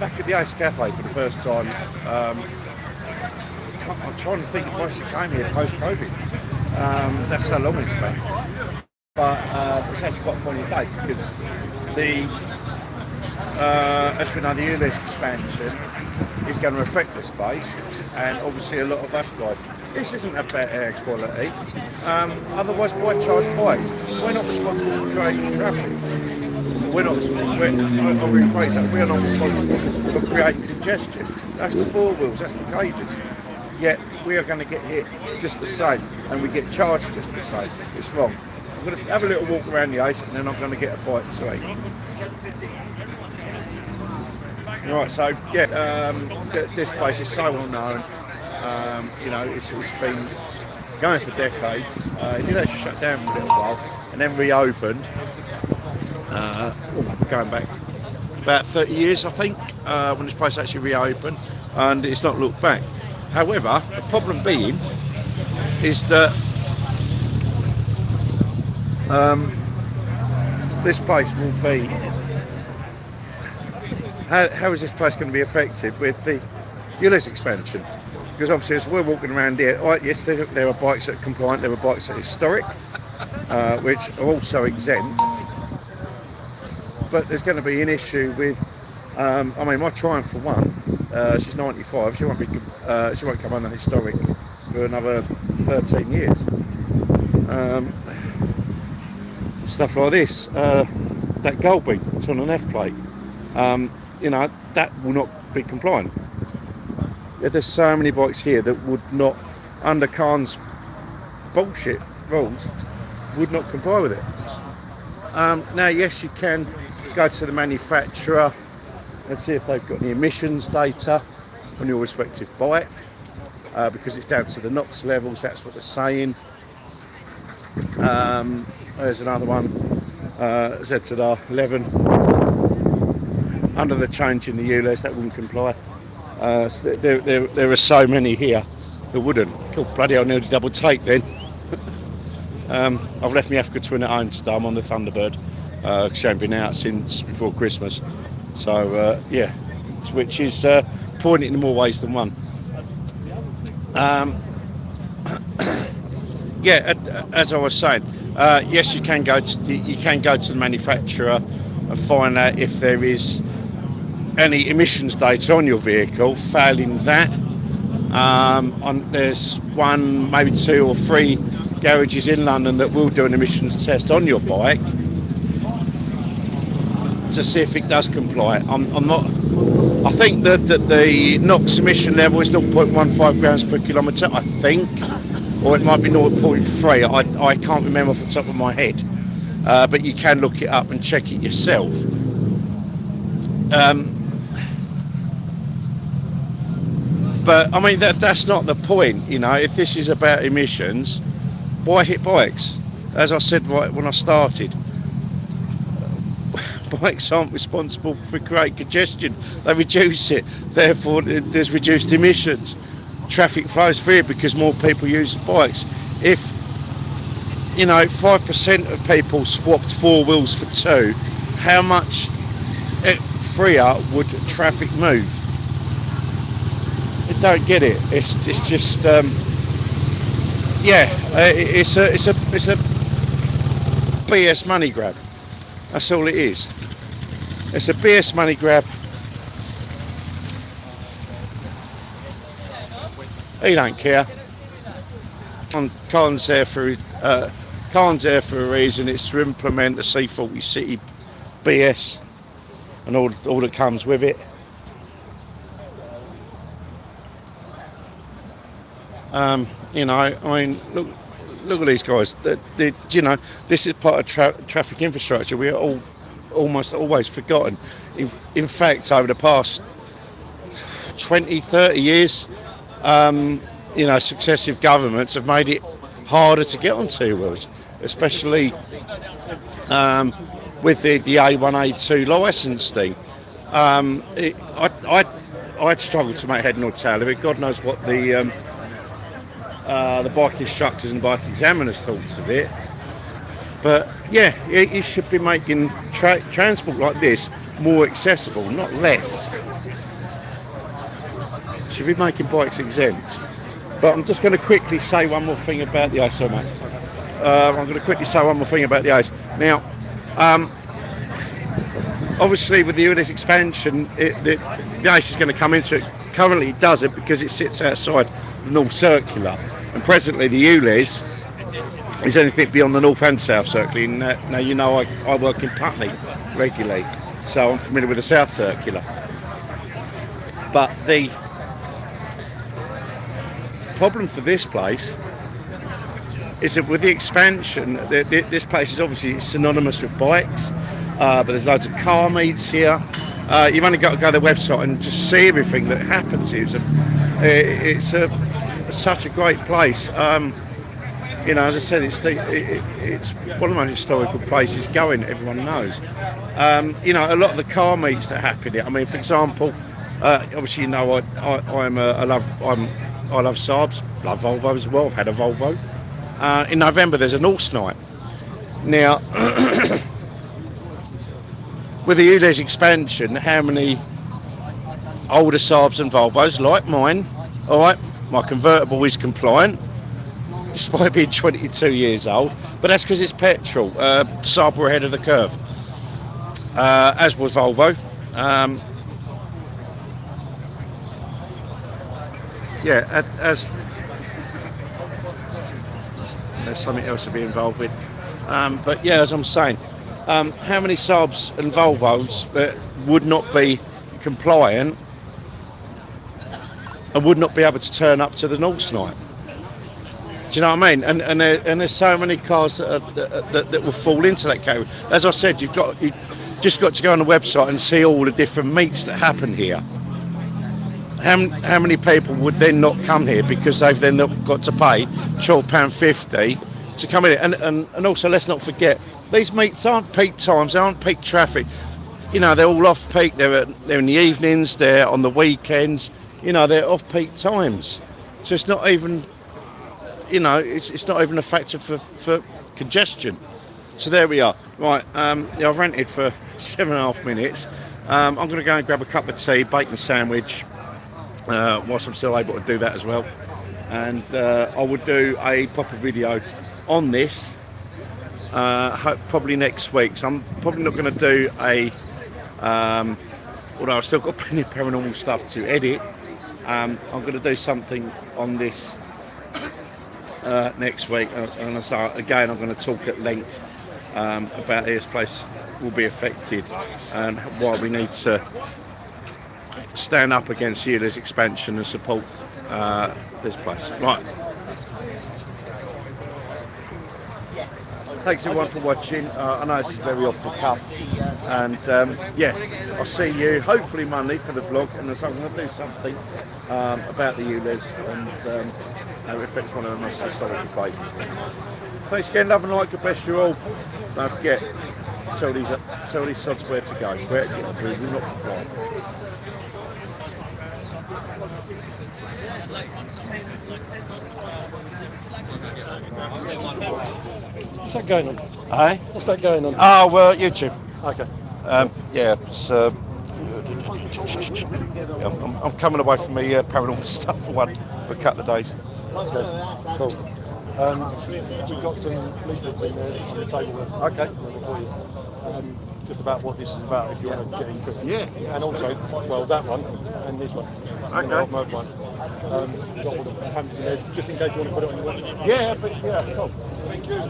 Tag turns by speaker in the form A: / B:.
A: back at the Ace Cafe for the first time. I'm trying to think if I actually came here post-COVID. That's how long it's been. But it's actually quite a poignant day because as we know, the ULEZ expansion is going to affect the space, and obviously a lot of us guys. This isn't about air quality. Otherwise, why charge bikes? We're not responsible for creating traffic. I'll rephrase that. We're not responsible for creating congestion. That's the four wheels. That's the cages. Yet we are going to get hit just the same, and we get charged just the same. It's wrong. I'm going to have a little walk around the Ace, and then I'm going to get a bite to eat. Right, so yeah, this place is so well known. It's been going for decades. It did actually shut down for a little while, and then reopened. Going back about 30 years, I think, when this place actually reopened, and it's not looked back. However, the problem being is that this place will be. How is this place going to be affected with the ULEZ expansion? Because obviously, as we're walking around here, yes, there are bikes that are compliant, there are bikes that are historic, which are also exempt. But there's going to be an issue with. My Triumph for one, she's 95. She won't come under historic for another 13 years. Stuff like this, that gold beam, it's on an F plate. That will not be compliant. There's so many bikes here that would not, under Khan's bullshit rules, would not comply with it. Now, yes, you can go to the manufacturer and see if they've got any emissions data on your respective bike, because it's down to the NOx levels, that's what they're saying. There's another one, ZZR11. Under the change in the ULEZ, that wouldn't comply. So there are so many here that wouldn't. Cool, bloody hell, nearly double take then. I've left my Africa Twin at home today. I'm on the Thunderbird. She ain't been out since before Christmas. So, which is poignant in more ways than one. As I was saying, yes, you can go to the manufacturer and find out if there is any emissions data on your vehicle. Failing that, there's one, maybe two or three garages in London that will do an emissions test on your bike to see if it does comply. I think that the NOx emission level is 0.15 grams per kilometre, I think, or it might be 0.3. I can't remember off the top of my head, but you can look it up and check it yourself. But I mean that's not the point, If this is about emissions, why hit bikes? As I said right when I started, bikes aren't responsible for creating congestion. They reduce it. Therefore, there's reduced emissions. Traffic flows through it because more people use bikes. If 5% of people swapped four wheels for two, how much freer would traffic move? I don't get it. It's just it's a BS money grab. That's all it is. It's a BS money grab. He don't care. Khan's there for a reason. It's to implement the C40 City BS and all that comes with it. Look at these guys. This is part of traffic infrastructure. We are all almost always forgotten. In fact, over the past 20, 30 years, successive governments have made it harder to get on two wheels, especially with the A1, A2 licence thing. I'd struggle to make head nor tail of it. God knows what the bike instructors and bike examiners thought of it. But yeah, it should be making transport like this more accessible, not less. Should be making bikes exempt. But I'm just going to quickly say one more thing about the ice. I'm going to quickly say one more thing about the ice. Now, obviously with the ULEZ expansion, the ice is going to come into it. Currently it doesn't because it sits outside the North Circular. And presently the ULEZ is anything beyond the North and South Circular. Now, you know, I work in Putney regularly, so I'm familiar with the South Circular. But the problem for this place is that with the expansion, this place is obviously synonymous with bikes, but there's loads of car meets here. You've only got to go to the website and just see everything that happens here. It's such a great place. You know, as I said, it's one of the most historical places going. Everyone knows. You know, a lot of the car meets that happen here. I mean, for example, obviously, you know, I love Saabs, love Volvo as well. I've had a Volvo. In November, there's a Norse night. Now, with the ULEZ expansion, how many older Saabs and Volvos, like mine, all right, my convertible is compliant, despite being 22 years old, but that's because it's petrol. Saab were ahead of the curve, as was Volvo. Yeah, as there's something else to be involved with. But yeah, as I'm saying, how many Saabs and Volvos would not be compliant and would not be able to turn up to the Norse night? Do you know what I mean? And there's so many cars that will fall into that category. As I said, you've just got to go on the website and see all the different meets that happen here. How many people would then not come here because they've then got to pay £12.50 to come in? And also, let's not forget, these meets aren't peak times, they aren't peak traffic. You know, they're all off peak. They're in the evenings, they're on the weekends. You know, they're off peak times. So it's not even, you know, it's not even a factor for congestion. So there we are. Right, yeah, I've rented for 7.5 minutes. I'm going to go and grab a cup of tea, bacon sandwich, whilst I'm still able to do that as well. And I will do a proper video on this probably next week. So I'm probably not going to do although I've still got plenty of paranormal stuff to edit. I'm going to do something on this next week. And so again, I'm going to talk at length about how this place will be affected and why we need to stand up against ULEZ expansion and support this place. Right. Thanks everyone for watching. I know this is very off the cuff, and yeah, I'll see you hopefully Monday for the vlog, and so I'm going to do something about the ULEZ and how it affects one of the most historical places. Thanks again, love and light, God bless you all. Don't forget, tell these sods where to go, where to get through, we're not compliant.
B: What's that going on?
A: Hey?
B: What's that going on?
A: Oh, well, YouTube.
B: Okay.
A: Yeah, it's, I'm coming away from the paranormal stuff for a couple of days.
B: Okay, cool. We've got some leaflets in there on the table.
A: Okay.
B: For you. Just about what this is about, if you want to get interested.
A: Yeah.
B: And also, well, that one and this one.
A: Okay.
B: The old one. Got all the pamphlets in there, just in case you want to put it on your website.
A: Yeah, but yeah, cool.
B: Thank you.